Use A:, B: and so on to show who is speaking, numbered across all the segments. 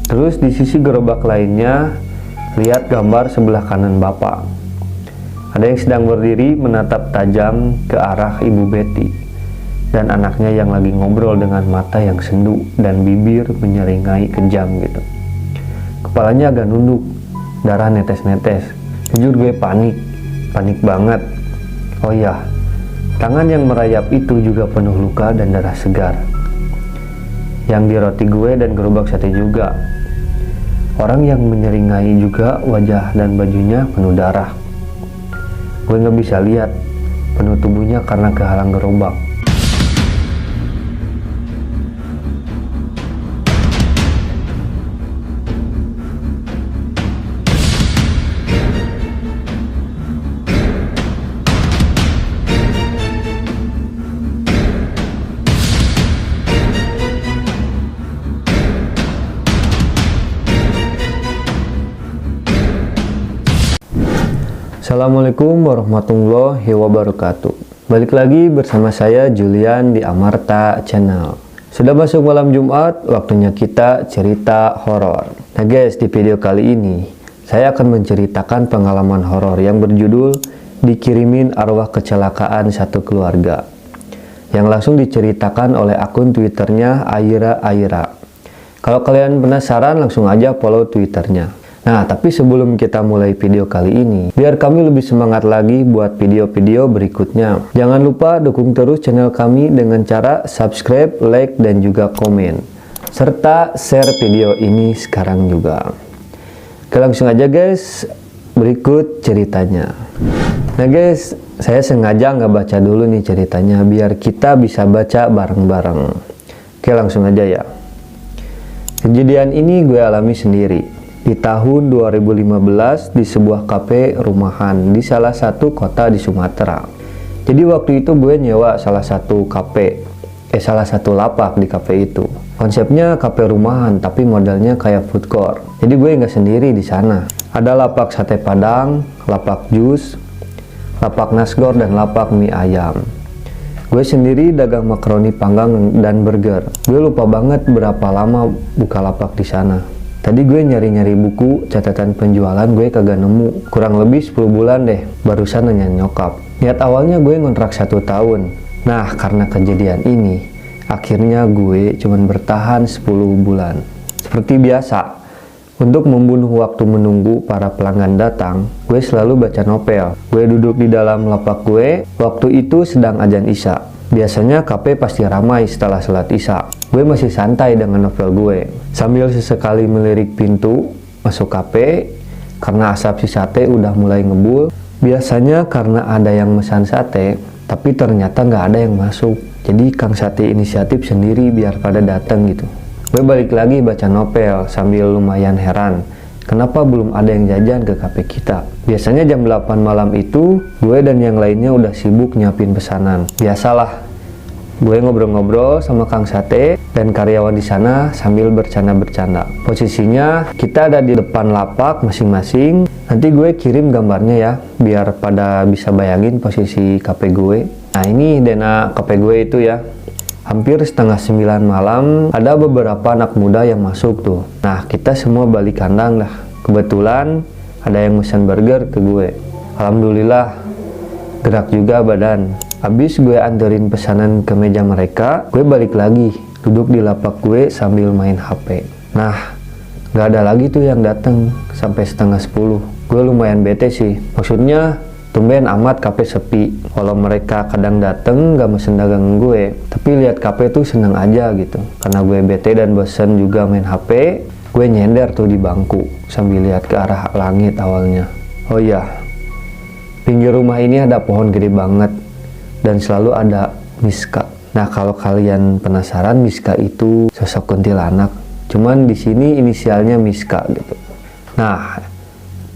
A: Terus di sisi gerobak lainnya, lihat gambar sebelah kanan Bapak. Ada yang sedang berdiri menatap tajam ke arah Ibu Betty dan anaknya yang lagi ngobrol dengan mata yang sendu dan bibir menyeringai kejam gitu. Kepalanya agak nunduk, darah netes-netes. Jujur gue panik banget. Oh iya, tangan yang merayap itu juga penuh luka dan darah segar. Yang di roti gue dan gerobak sate juga. Orang yang menyeringai juga wajah dan bajunya penuh darah. Gue gak bisa lihat, penuh tubuhnya karena kehalang gerobak. Assalamualaikum warahmatullahi wabarakatuh. Balik lagi bersama saya Julian di Amarta Channel. Sudah masuk malam Jumat, waktunya kita cerita horor. Nah guys, di video kali ini saya akan menceritakan pengalaman horor yang berjudul Dikirimin Arwah Kecelakaan Satu Keluarga, yang langsung diceritakan oleh akun Twitternya Aira. Kalau kalian penasaran, langsung aja follow Twitternya. Nah, tapi sebelum kita mulai video kali ini, biar kami lebih semangat lagi buat video-video berikutnya, jangan lupa dukung terus channel kami dengan cara subscribe, like, dan juga komen, serta share video ini sekarang juga. Oke, langsung aja guys, berikut ceritanya. Nah guys, saya sengaja nggak baca dulu nih ceritanya, biar kita bisa baca bareng-bareng. Oke, langsung aja ya. Kejadian ini gue alami sendiri di tahun 2015 di sebuah kafe rumahan di salah satu kota di Sumatera. Jadi waktu itu gue nyewa salah satu lapak di kafe itu. Konsepnya kafe rumahan tapi modelnya kayak food court. Jadi gue nggak sendiri di sana. Ada lapak sate padang, lapak jus, lapak nasgor, dan lapak mie ayam. Gue sendiri dagang makaroni panggang dan burger. Gue lupa banget berapa lama buka lapak di sana. Tadi gue nyari-nyari buku catatan penjualan, gue kagak nemu. Kurang lebih 10 bulan deh, barusan nanya nyokap. Niat awalnya gue ngontrak 1 tahun. Nah, karena kejadian ini, akhirnya gue cuman bertahan 10 bulan. Seperti biasa, untuk membunuh waktu menunggu para pelanggan datang, gue selalu baca novel. Gue duduk di dalam lapak gue, waktu itu sedang azan Isya. Biasanya kafe pasti ramai setelah sholat Isya. Gue masih santai dengan novel gue, sambil sesekali melirik pintu masuk kafe, karena asap si sate udah mulai ngebul. Biasanya karena ada yang mesan sate, tapi ternyata nggak ada yang masuk. Jadi Kang Sate inisiatif sendiri biar pada datang gitu. Gue balik lagi baca novel sambil lumayan heran, kenapa belum ada yang jajan ke kafe kita. Biasanya jam 8 malam itu, gue dan yang lainnya udah sibuk nyiapin pesanan. Biasalah, gue ngobrol-ngobrol sama Kang Sate dan karyawan di sana sambil bercanda-bercanda. Posisinya kita ada di depan lapak masing-masing. Nanti gue kirim gambarnya ya, biar pada bisa bayangin posisi kafe gue. Nah ini dena kafe gue itu ya. Hampir setengah 9 malam, ada beberapa anak muda yang masuk tuh. Nah, kita semua balik kandang dah. Kebetulan ada yang pesan burger ke gue. Alhamdulillah, gerak juga badan. Habis gue anterin pesanan ke meja mereka, gue balik lagi, duduk di lapak gue sambil main HP. Nah, gak ada lagi tuh yang datang sampai setengah 10. Gue lumayan bete sih. Maksudnya, tumben amat kafe sepi. Walau mereka kadang dateng gak mesen dagang gue, tapi lihat kafe tuh seneng aja gitu. Karena gue bete dan bosen juga main HP, gue nyender tuh di bangku sambil lihat ke arah langit awalnya. Oh iya, pinggir rumah ini ada pohon gede banget dan selalu ada Miska. Nah kalau kalian penasaran, Miska itu sosok kuntilanak. Cuman di sini inisialnya Miska gitu. Nah,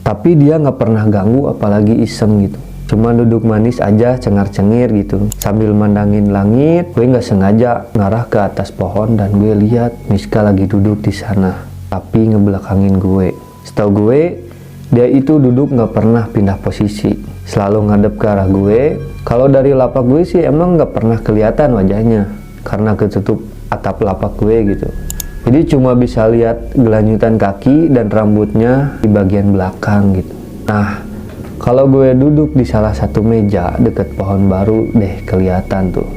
A: tapi dia nggak pernah ganggu apalagi iseng gitu. Cuma duduk manis aja cengar-cengir gitu. Sambil mandangin langit, gue nggak sengaja ngarah ke atas pohon dan gue lihat Miska lagi duduk di sana. Tapi ngebelakangin gue. Setahu gue, dia itu duduk nggak pernah pindah posisi. Selalu ngadep ke arah gue. Kalau dari lapak gue sih emang nggak pernah kelihatan wajahnya. Karena ketutup atap lapak gue gitu. Jadi cuma bisa lihat gelanjutan kaki dan rambutnya di bagian belakang gitu. Nah, kalau gue duduk di salah satu meja deket pohon baru deh kelihatan tuh.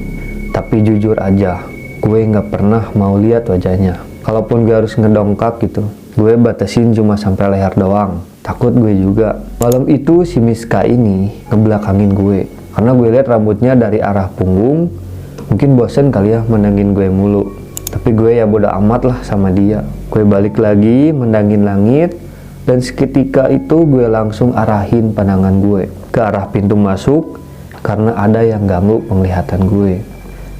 A: Tapi jujur aja, gue nggak pernah mau lihat wajahnya. Kalaupun gue harus ngedongkak gitu, gue batasin cuma sampai leher doang. Takut gue juga. Malam itu si Miska ini ngebelakangin gue. Karena gue lihat rambutnya dari arah punggung. Mungkin bosen kali ya mendangin gue mulu. Tapi gue ya bodo amat lah sama dia. Gue balik lagi mendangin langit. Dan seketika itu gue langsung arahin pandangan gue ke arah pintu masuk. Karena ada yang ganggu penglihatan gue.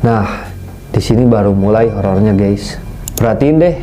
A: Nah, di sini baru mulai horornya guys. Perhatiin deh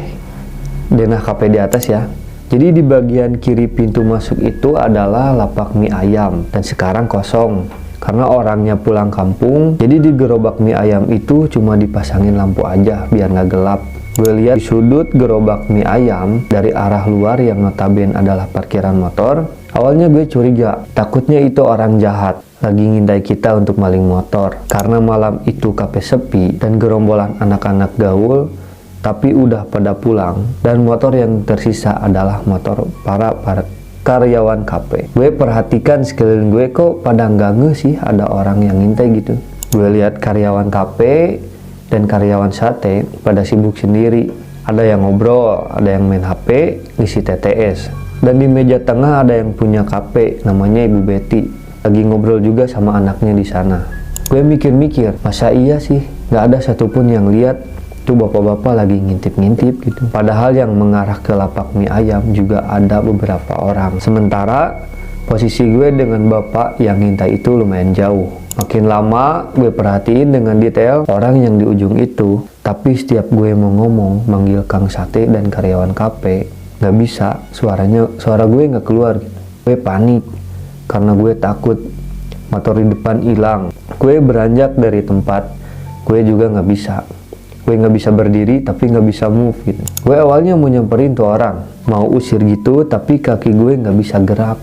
A: denah kape di atas ya. Jadi di bagian kiri pintu masuk itu adalah lapak mie ayam dan sekarang kosong karena orangnya pulang kampung. Jadi di gerobak mie ayam itu cuma dipasangin lampu aja biar nggak gelap. Gue lihat di sudut gerobak mie ayam dari arah luar yang notabene adalah parkiran motor. Awalnya gue curiga, takutnya itu orang jahat lagi ngindai kita untuk maling motor. Karena malam itu kafe sepi dan gerombolan anak-anak gaul tapi udah pada pulang dan motor yang tersisa adalah motor para karyawan kafe. Gue perhatikan sekeliling gue kok pada nggak ngeh sih ada orang yang ngintai gitu. Gue lihat karyawan kafe dan karyawan sate pada sibuk sendiri. Ada yang ngobrol, ada yang main HP, ngisi TTS. Dan di meja tengah ada yang punya kafe namanya Ibu Betty. Lagi ngobrol juga sama anaknya di sana. Gue mikir-mikir, masa iya sih nggak ada satupun yang lihat tuh bapak-bapak lagi ngintip-ngintip gitu. Padahal yang mengarah ke lapak mie ayam juga ada beberapa orang. Sementara posisi gue dengan bapak yang ngintai itu lumayan jauh. Makin lama gue perhatiin dengan detail orang yang di ujung itu. Tapi setiap gue mau ngomong manggil Kang Sate dan karyawan kafe, nggak bisa. Suara gue nggak keluar gitu. Gue panik karena gue takut motor di depan hilang. Gue beranjak dari tempat. Gue juga nggak bisa. Gue nggak bisa berdiri tapi nggak bisa move gitu. Gue awalnya mau nyamperin tuh orang, mau usir gitu tapi kaki gue nggak bisa gerak.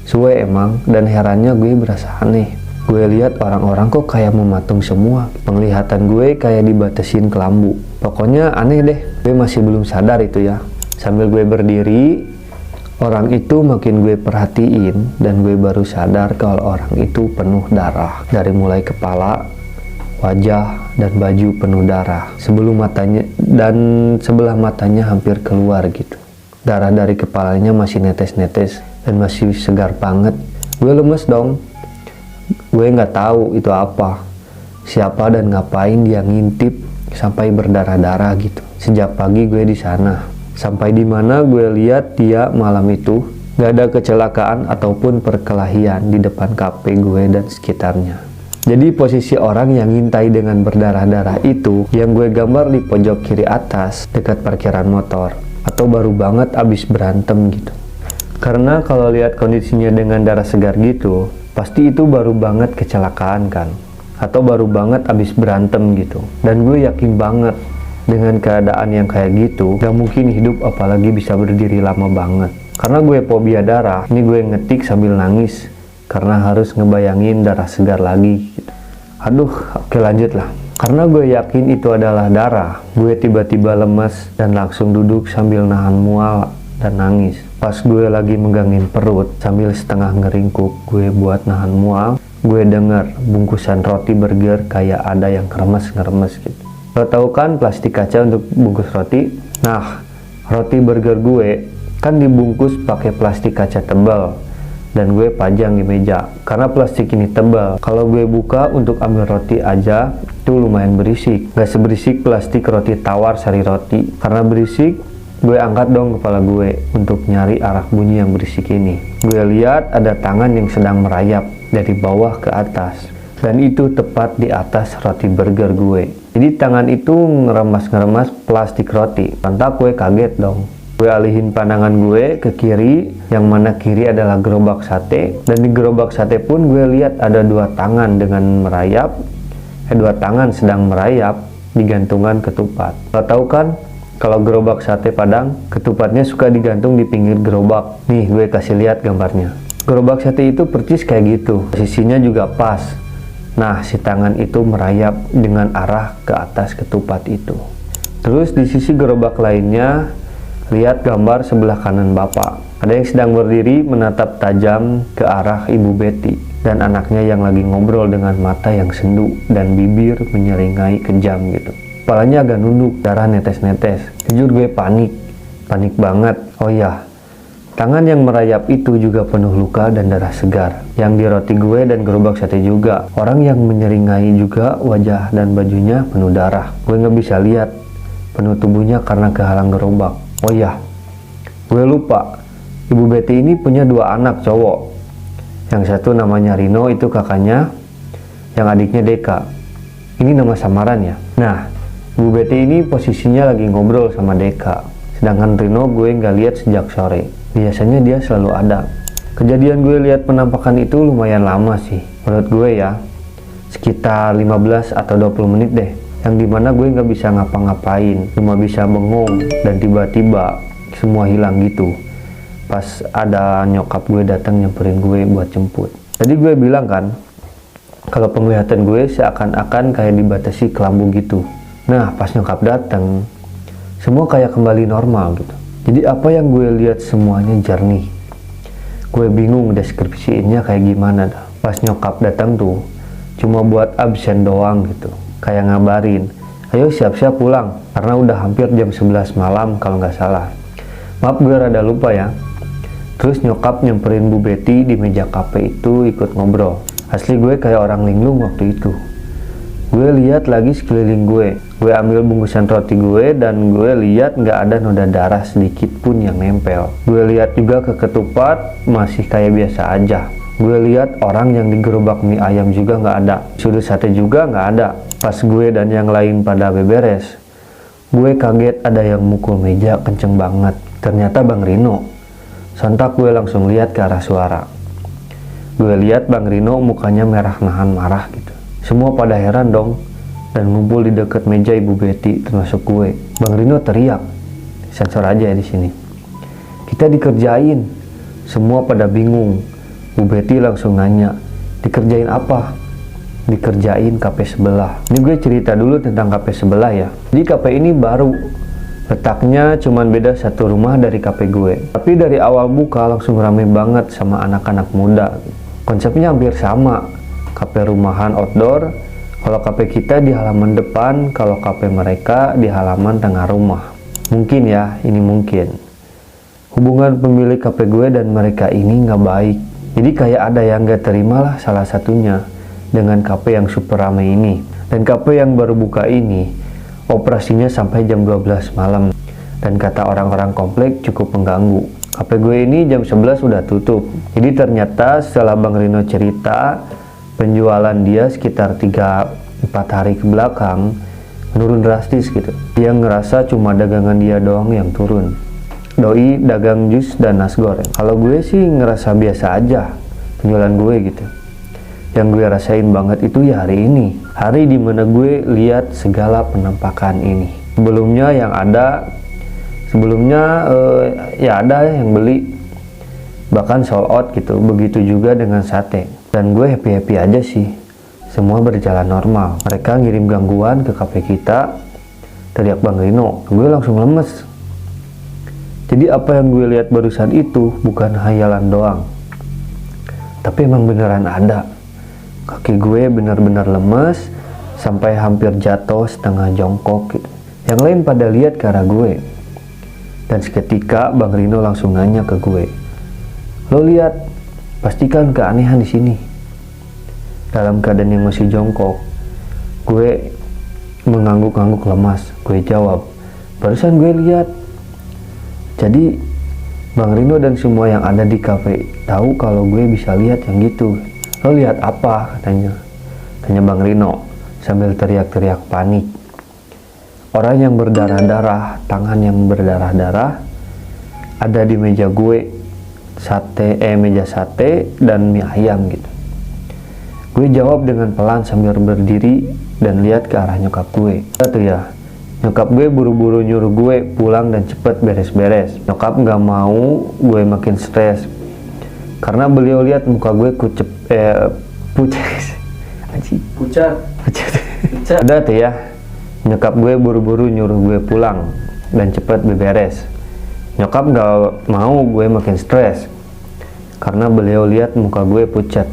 A: Suwe emang, dan herannya gue berasa aneh. Gue lihat orang-orang kok kayak mematung semua. Penglihatan gue kayak dibatasin kelambu. Pokoknya aneh deh. Gue masih belum sadar itu ya. Sambil gue berdiri, orang itu makin gue perhatiin dan gue baru sadar kalau orang itu penuh darah dari mulai kepala, wajah, dan baju penuh darah. Sebelah matanya hampir keluar gitu. Darah dari kepalanya masih netes-netes dan masih segar banget. Gue lemes dong. Gue nggak tahu itu apa, siapa dan ngapain dia ngintip sampai berdarah-darah gitu. Sejak pagi gue di sana. Sampai di mana gue lihat dia malam itu nggak ada kecelakaan ataupun perkelahian di depan kafe gue dan sekitarnya. Jadi posisi orang yang ngintai dengan berdarah-darah itu yang gue gambar di pojok kiri atas dekat parkiran motor, atau baru banget abis berantem gitu. Karena kalau lihat kondisinya dengan darah segar gitu, pasti itu baru banget kecelakaan kan, atau baru banget abis berantem gitu. Dan gue yakin banget dengan keadaan yang kayak gitu gak mungkin hidup, apalagi bisa berdiri lama banget. Karena gue fobia darah, ini gue ngetik sambil nangis karena harus ngebayangin darah segar lagi gitu. Aduh, oke lanjut lah. Karena gue yakin itu adalah darah, gue tiba-tiba lemas dan langsung duduk sambil nahan mual dan nangis. Pas gue lagi megangin perut sambil setengah ngeringkuk gue buat nahan mual, gue denger bungkusan roti burger kayak ada yang ngeremes gitu. Lo tau kan plastik kaca untuk bungkus roti? Nah, roti burger gue kan dibungkus pakai plastik kaca tebal dan gue pajang di meja. Karena plastik ini tebal, kalau gue buka untuk ambil roti aja itu lumayan berisik. Gak seberisik plastik roti tawar sari roti. Karena berisik, gue angkat dong kepala gue untuk nyari arah bunyi yang berisik ini. Gue lihat ada tangan yang sedang merayap dari bawah ke atas, dan itu tepat di atas roti burger gue. Jadi tangan itu ngeremas plastik roti. Lantas gue kaget dong. Gue alihin pandangan gue ke kiri, yang mana kiri adalah gerobak sate, dan di gerobak sate pun gue lihat ada dua tangan sedang merayap di gantungan ketupat. Lo tau kan kalau gerobak sate Padang, ketupatnya suka digantung di pinggir gerobak. Nih gue kasih lihat gambarnya. Gerobak sate itu persis kayak gitu, posisinya juga pas. Nah, si tangan itu merayap dengan arah ke atas ketupat itu. Terus di sisi gerobak lainnya, lihat gambar sebelah kanan bapak. Ada yang sedang berdiri menatap tajam ke arah Ibu Betty dan anaknya yang lagi ngobrol dengan mata yang sendu dan bibir menyeringai kejam gitu. Kepalanya agak nunduk, darah netes-netes. Jujur gue panik banget. Oh ya, tangan yang merayap itu juga penuh luka dan darah segar. Yang di roti gue dan gerobak sate juga. Orang yang menyeringai juga wajah dan bajunya penuh darah. Gue nggak bisa lihat penuh tubuhnya karena kehalang gerobak. Oh ya, gue lupa. Ibu Betty ini punya 2 anak cowok. Yang satu namanya Rino, itu kakaknya. Yang adiknya Deka. Ini nama samaran ya. Nah, Ibu Betty ini posisinya lagi ngobrol sama Deka. Sedangkan Rino gue nggak lihat sejak sore. Biasanya dia selalu ada. Kejadian gue lihat penampakan itu lumayan lama sih. Menurut gue ya, sekitar 15 atau 20 menit deh. Yang dimana gue nggak bisa ngapa-ngapain, cuma bisa bengong, dan tiba-tiba semua hilang gitu. Pas ada nyokap gue datang nyamperin gue buat jemput. Tadi gue bilang kan, kalau penglihatan gue seakan-akan kayak dibatasi kelambu gitu. Nah, pas nyokap datang, semua kayak kembali normal gitu. Jadi apa yang gue lihat semuanya jernih. Gue bingung deskripsiinnya kayak gimana dah. Pas nyokap datang tuh, cuma buat absen doang gitu. Kayak ngabarin, ayo siap-siap pulang, karena udah hampir jam 11 malam kalau nggak salah. Maaf gue rada lupa ya. Terus nyokap nyamperin Bu Betty di meja kafe itu ikut ngobrol. Asli gue kayak orang linglung waktu itu. Gue lihat lagi sekeliling gue. Gue ambil bungkusan roti gue dan gue lihat nggak ada noda darah sedikit pun yang nempel. Gue lihat juga ke ketupat masih kayak biasa aja. Gue lihat orang yang di gerobak mie ayam juga nggak ada. Sudut sate juga nggak ada. Pas gue dan yang lain pada beberes, gue kaget ada yang mukul meja kenceng banget. Ternyata Bang Rino. Sontak gue langsung lihat ke arah suara. Gue lihat Bang Rino mukanya merah nahan marah gitu. Semua pada heran dong dan ngumpul di dekat meja Ibu Betty termasuk gue. Bang Rino teriak, sensor aja ya di sini. Kita dikerjain. Semua pada bingung. Bu Betty langsung nanya, dikerjain apa? Dikerjain kafe sebelah. Ini gue cerita dulu tentang kafe sebelah ya. Jadi kafe ini baru. Letaknya cuman beda satu rumah dari kafe gue. Tapi dari awal buka langsung rame banget sama anak-anak muda. Konsepnya hampir sama. Kafe rumahan outdoor. Kalau kafe kita di halaman depan, kalau kafe mereka di halaman tengah rumah. Mungkin ya, ini mungkin. Hubungan pemilik kafe gue dan mereka ini nggak baik. Jadi kayak ada yang nggak terima lah salah satunya dengan kafe yang super rame ini. Dan kafe yang baru buka ini operasinya sampai jam 12 malam. Dan kata orang-orang komplek cukup mengganggu. Kafe gue ini jam 11 udah tutup. Jadi ternyata setelah Bang Rino cerita, penjualan dia sekitar 3-4 hari ke belakang menurun drastis gitu. Dia ngerasa cuma dagangan dia doang yang turun. Doi dagang jus dan nasi goreng. Kalau gue sih ngerasa biasa aja penjualan gue gitu. Yang gue rasain banget itu ya hari ini. Hari dimana gue lihat segala penampakan ini. Sebelumnya ya ada yang beli. Bahkan sold out gitu. Begitu juga dengan sate. Dan gue happy-happy aja sih. Semua berjalan normal. Mereka ngirim gangguan ke kafe kita. Teriak Bang Rino. Gue langsung lemes. Jadi apa yang gue lihat barusan itu bukan hayalan doang. Tapi emang beneran ada. Kaki gue benar-benar lemes sampai hampir jatuh setengah jongkok gitu. Yang lain pada lihat ke arah gue. Dan seketika Bang Rino langsung nanya ke gue, lo lihat, pastikan keanehan di sini. Dalam keadaan yang masih jongkok, gue mengangguk-angguk lemas. Gue jawab, barusan gue lihat. Jadi Bang Rino dan semua yang ada di kafe tahu kalau gue bisa lihat yang gitu. Lo lihat apa? Tanya Bang Rino sambil teriak-teriak panik. Orang yang berdarah-darah, tangan yang berdarah-darah ada di meja gue, meja sate dan mie ayam gitu. Gue jawab dengan pelan sambil berdiri dan lihat ke arah nyokap gue. Itu ya, nyokap gue buru-buru nyuruh gue pulang dan cepet beres-beres. Nyokap nggak mau gue makin stres karena beliau lihat muka gue pucat. Udah tuh ya, Nyokap gue buru-buru nyuruh gue pulang dan cepet beberes. Nyokap gak mau gue makin stres karena beliau lihat muka gue pucat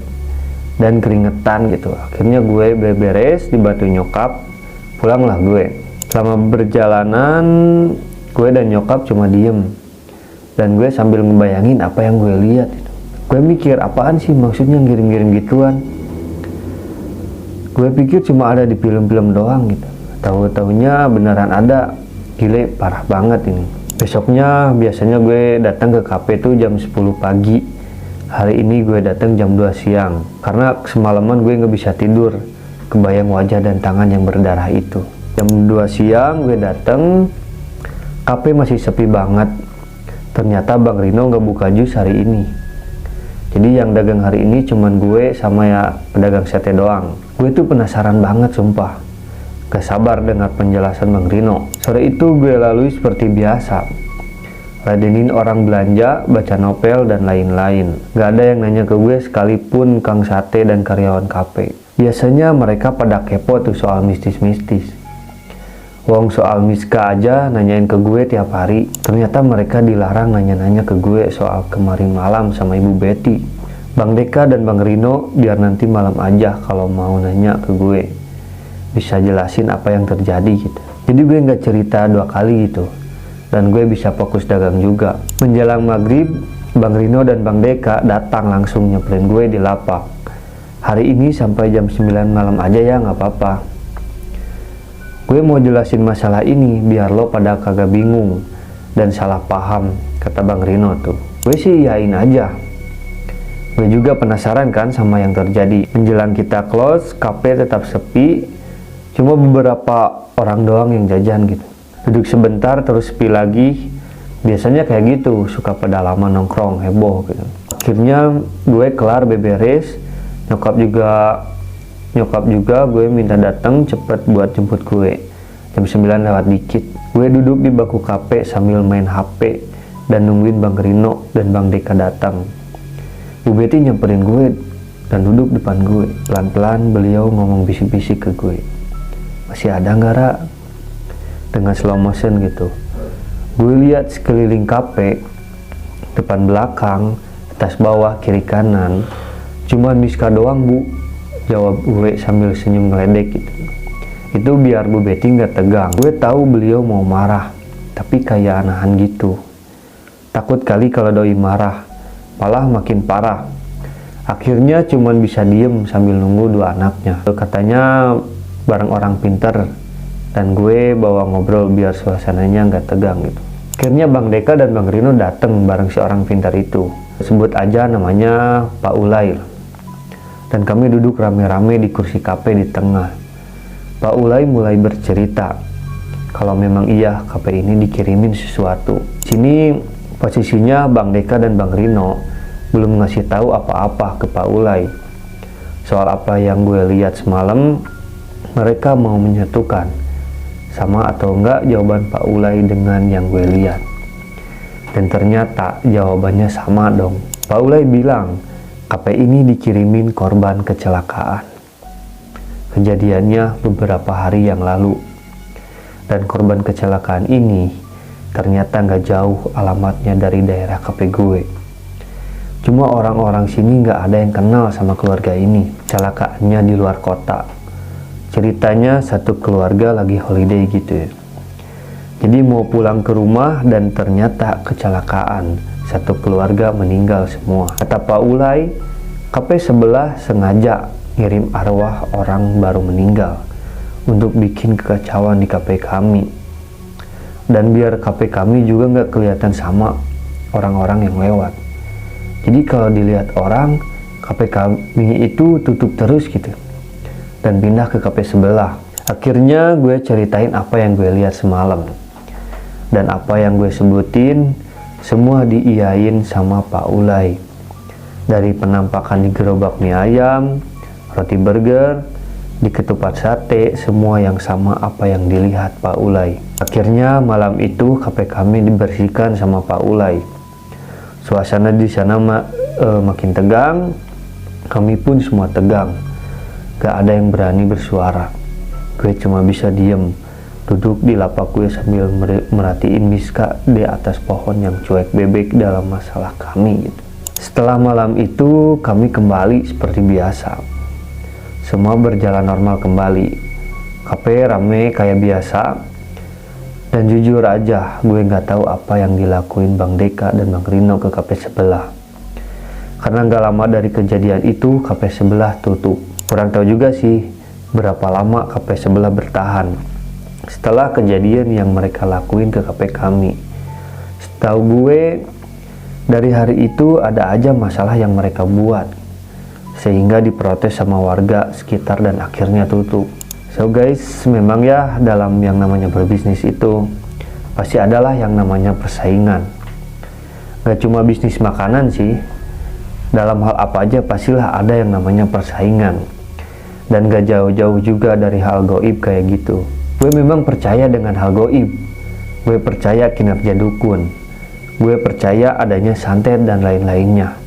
A: dan keringetan gitu. Akhirnya gue beberes dibantu nyokap, pulanglah gue. Selama berjalanan gue dan nyokap cuma diem dan gue sambil ngebayangin apa yang gue lihat. Gue mikir apaan sih maksudnya ngirim-ngirim gituan. Gue pikir cuma ada di film-film doang gitu. Tahu-taunya beneran ada. Gile, parah banget ini. Besoknya biasanya gue datang ke kafe tuh jam 10 pagi. Hari ini gue datang jam 2 siang karena semalaman gue nggak bisa tidur, kebayang wajah dan tangan yang berdarah itu. Jam 2 siang gue datang, kafe masih sepi banget. Ternyata Bang Rino nggak buka jus hari ini. Jadi yang dagang hari ini cuman gue sama ya pedagang sate doang. Gue tuh penasaran banget sumpah. Gak sabar dengar penjelasan Bang Rino. Sore itu gue lalui seperti biasa, ladenin orang belanja, baca novel, dan lain-lain. Gak ada yang nanya ke gue sekalipun Kang Sate dan karyawan kafe. Biasanya mereka pada kepo tuh soal mistis-mistis. Wong soal Miska aja nanyain ke gue tiap hari. Ternyata mereka dilarang nanya-nanya ke gue soal kemarin malam sama Ibu Betty. Bang Deka dan Bang Rino biar nanti malam aja kalau mau nanya ke gue. Bisa jelasin apa yang terjadi gitu. Jadi gue nggak cerita 2 kali gitu. Dan gue bisa fokus dagang juga. Menjelang maghrib, Bang Rino dan Bang Deka datang langsung nyamperin gue di lapak. Hari ini sampai jam 9 malam aja ya nggak apa-apa. Gue mau jelasin masalah ini biar lo pada kagak bingung dan salah paham, kata Bang Rino tuh. Gue sih iyain aja. Gue juga penasaran kan sama yang terjadi. Menjelang kita close, kafe tetap sepi. Cuma beberapa orang doang yang jajan gitu. Duduk sebentar terus sepi lagi. Biasanya kayak gitu, suka pada lama nongkrong, heboh gitu. Akhirnya gue kelar beberes. Nyokap juga gue minta datang cepet buat jemput gue. Jam 9 lewat dikit. Gue duduk di bangku kafe sambil main HP dan nungguin Bang Rino dan Bang Deka datang. Bu Betty nyamperin gue dan duduk depan gue. Pelan-pelan beliau ngomong bisik-bisik ke gue. Masih ada nggak, Ra? Dengan slow motion gitu. Gue lihat sekeliling kafe, depan belakang, atas bawah, kiri kanan. Cuman Miska doang, Bu, jawab gue sambil senyum ngeledek gitu. Itu biar Bu Betty nggak tegang. Gue tahu beliau mau marah, tapi kayak anahan gitu. Takut kali kalau doi marah, malah makin parah. Akhirnya cuman bisa diem sambil nunggu 2 anaknya. Katanya bareng orang pinter, dan gue bawa ngobrol biar suasananya nggak tegang gitu. Akhirnya Bang Deka dan Bang Rino dateng bareng si orang pintar itu. Sebut aja namanya Pak Ulay. Dan kami duduk rame-rame di kursi kafe di tengah. Pak Ulay mulai bercerita kalau memang iya kafe ini dikirimin sesuatu. Sini posisinya Bang Deka dan Bang Rino belum ngasih tahu apa-apa ke Pak Ulay soal apa yang gue lihat semalam. Mereka mau menyatukan sama atau enggak jawaban Pak Ulay dengan yang gue lihat. Dan ternyata jawabannya sama dong. Pak Ulay bilang kafe ini dikirimin korban kecelakaan. Kejadiannya beberapa hari yang lalu. Dan korban kecelakaan ini ternyata nggak jauh alamatnya dari daerah kafe gue. Cuma orang-orang sini nggak ada yang kenal sama keluarga ini. Kecelakaannya di luar kota. Ceritanya satu keluarga lagi holiday gitu ya. Jadi mau pulang ke rumah dan ternyata kecelakaan. Satu keluarga meninggal semua. Kata Pak Ulay, kafe sebelah sengaja ngirim arwah orang baru meninggal untuk bikin kekacauan di kafe kami. Dan biar kafe kami juga nggak kelihatan sama orang-orang yang lewat. Jadi kalau dilihat orang, kafe kami itu tutup terus gitu. Dan pindah ke kafe sebelah. Akhirnya gue ceritain apa yang gue lihat semalam. Dan apa yang gue sebutin, semua diiyain sama Pak Ulay. Dari penampakan di gerobak mie ayam, roti burger, di ketupat sate, semua yang sama apa yang dilihat Pak Ulay. Akhirnya malam itu kafe kami dibersihkan sama Pak Ulay. Suasana di sana makin tegang, kami pun semua tegang. Gak ada yang berani bersuara. Gue cuma bisa diem duduk di lapak gue sambil merhatiin Miska di atas pohon yang cuek bebek dalam masalah kami gitu. Setelah malam itu kami kembali seperti biasa. Semua berjalan normal kembali. Kafe rame kayak biasa. Dan jujur aja gue nggak tahu apa yang dilakuin Bang Deka dan Bang Rino ke kafe sebelah. Karena nggak lama dari kejadian itu kafe sebelah tutup. Kurang tahu juga sih berapa lama kafe sebelah bertahan setelah kejadian yang mereka lakuin ke kafe kami. Setahu gue dari hari itu ada aja masalah yang mereka buat sehingga diprotes sama warga sekitar dan akhirnya tutup. So guys, memang ya dalam yang namanya berbisnis itu pasti adalah yang namanya persaingan. Gak cuma bisnis makanan sih, dalam hal apa aja pastilah ada yang namanya persaingan. Dan gak jauh-jauh juga dari hal goib kayak gitu. Gue memang percaya dengan hal goib. Gue percaya kinerja dukun. Gue percaya adanya santet dan lain-lainnya.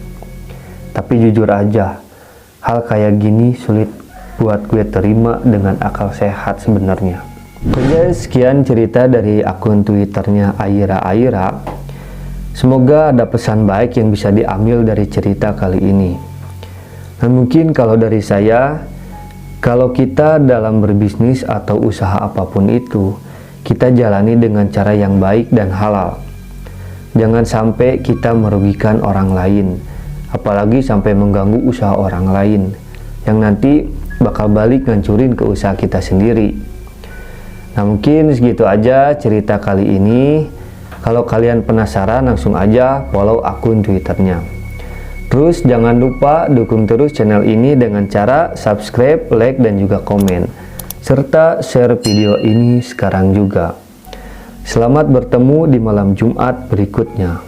A: Tapi jujur aja, hal kayak gini sulit buat gue terima dengan akal sehat sebenarnya. Oke, sekian cerita dari akun Twitternya Aira Aira. Semoga ada pesan baik yang bisa diambil dari cerita kali ini. Dan mungkin kalau dari saya, kalau kita dalam berbisnis atau usaha apapun itu, kita jalani dengan cara yang baik dan halal. Jangan sampai kita merugikan orang lain, apalagi sampai mengganggu usaha orang lain, yang nanti bakal balik ngancurin ke usaha kita sendiri. Nah mungkin segitu aja cerita kali ini. Kalau kalian penasaran langsung aja follow akun Twitternya. Terus jangan lupa dukung terus channel ini dengan cara subscribe, like, dan juga komen. Serta share video ini sekarang juga. Selamat bertemu di malam Jumat berikutnya.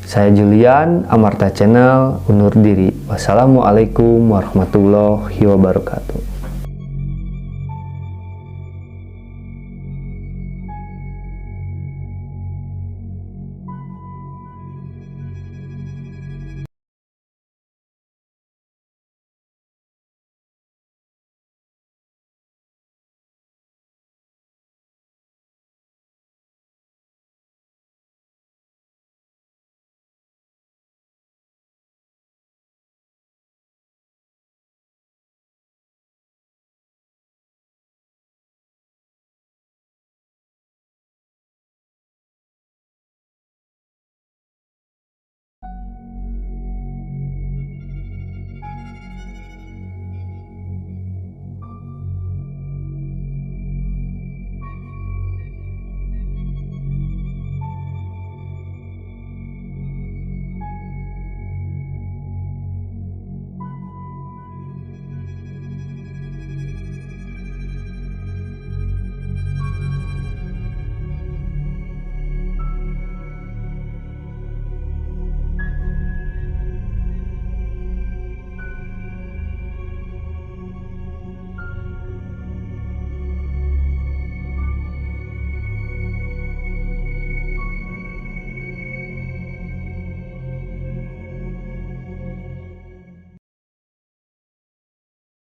A: Saya Julian, Amarta Channel, undur diri. Wassalamualaikum warahmatullahi wabarakatuh.